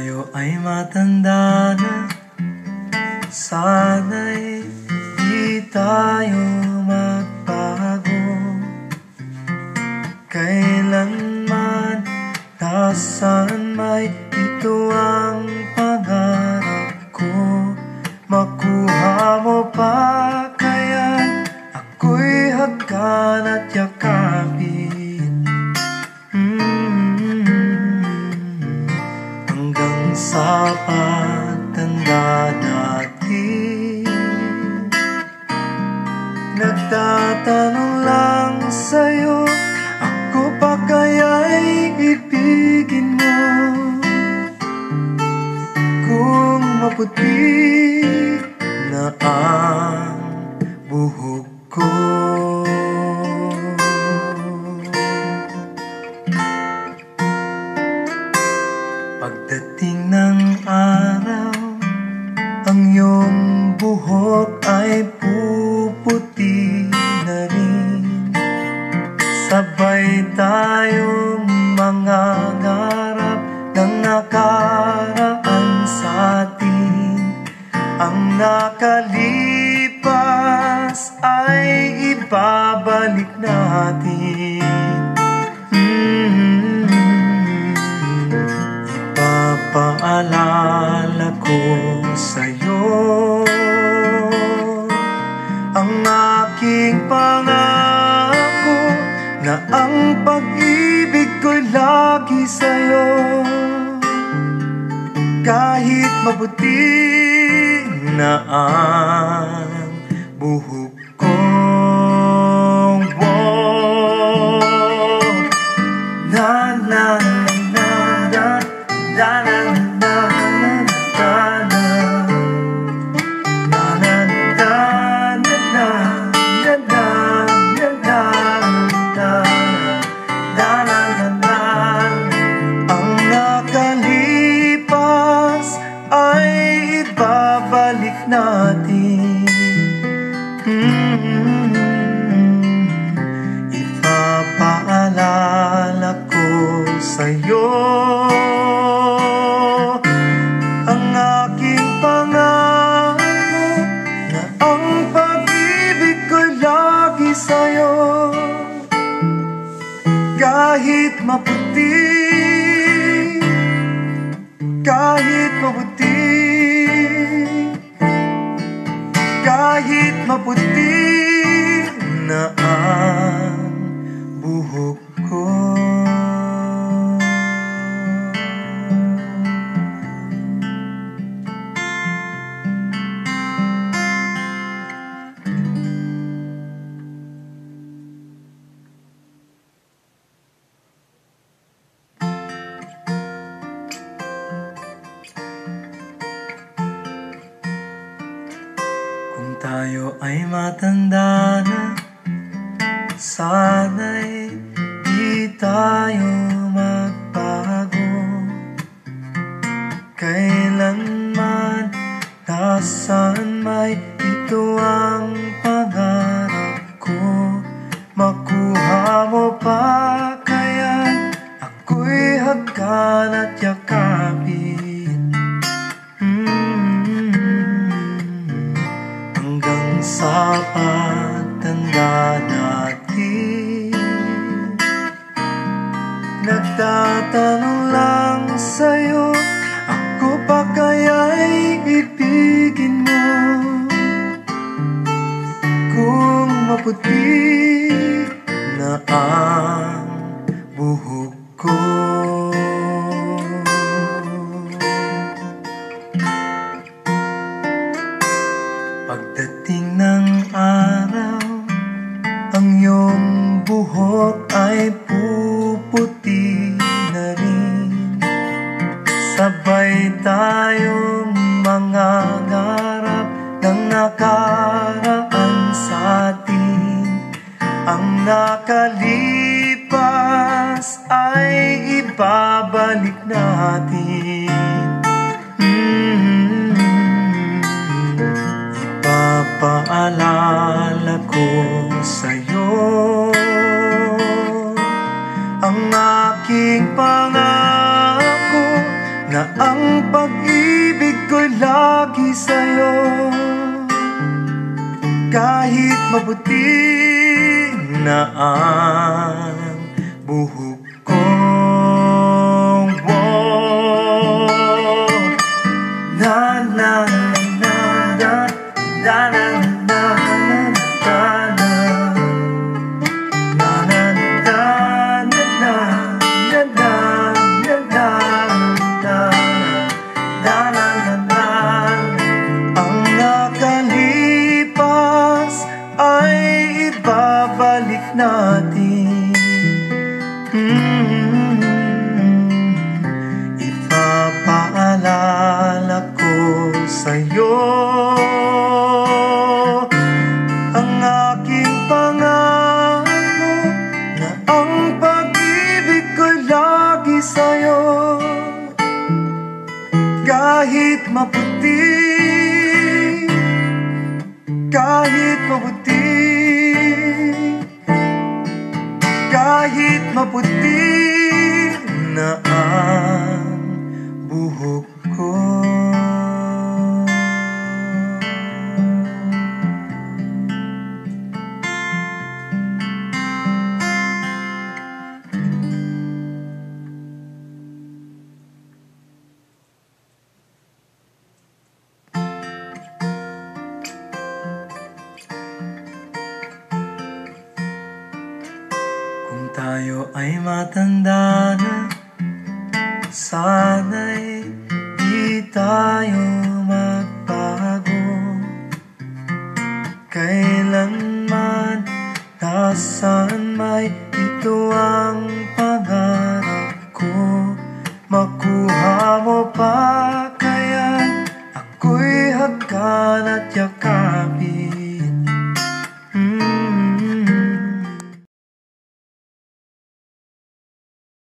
tayo ay matanda na, sana'y di tayo magbago. Kailanman, nasaan may ito ang pangarap ko. Makuha mo pa kaya ako'y hagkan at yakapin, hanggang sa pagtanda natin. Nagtatanong lang sa'yo, ako pa kaya'y ibigin mo? Kung maputi na ang buhok ko, pagdating ng araw, ang iyong buhok ay puputi na rin. Sabay tayong mangangarap ng nakaraan sa atin. Ang nakalipas ay ibabalik natin. Ipapaalala ko sa'yo ang aking pangako, na ang pag-ibig ko'y lagi sa'yo. Kahit maputi na ang buhok ko, na na na na na na na ibabalik natin. Ipapaalala ko sa'yo ang aking pangako, na ang pag-ibig ko'y lagi sa'yo. Kahit maputi, kahit maputi, kahit maputi na ang buhok ko. Kung tayo ay matanda na, sana'y di tayo magbago. Kailanman, nasaan may ito ang pangarap ko. Makuha mo pa kaya ako'y hagkan at yakapin, hanggang sa pagtanda natin. Nagtatanong lang sa'yo, ako pa kaya'y ibigin mo? Kung maputi na ang buhok ko, pagdating ng araw, ang iyong buhok ay puputi na rin. Sabay tayong mangangarap ng nakaraan sa atin. Ang nakalipas ay ibabalik natin. Ipapaalala ko sa'yo ang aking pangako, na ang maputi na ang buhok ko. Na na na na na na na ibabalik natin. Ipapaalala ko sa'yo ang aking pangako na ang pag-ibig ko'y lagi sa'yo. Kahit maputi, kahit maputi, kahit maputi na ang buhok ko. Kung tayo ay matanda na, sana'y di tayo magbago. Kailanman, nasaan may ito ang pangarap ko. Makuha mo pa kaya ako'y hagkan at yakan.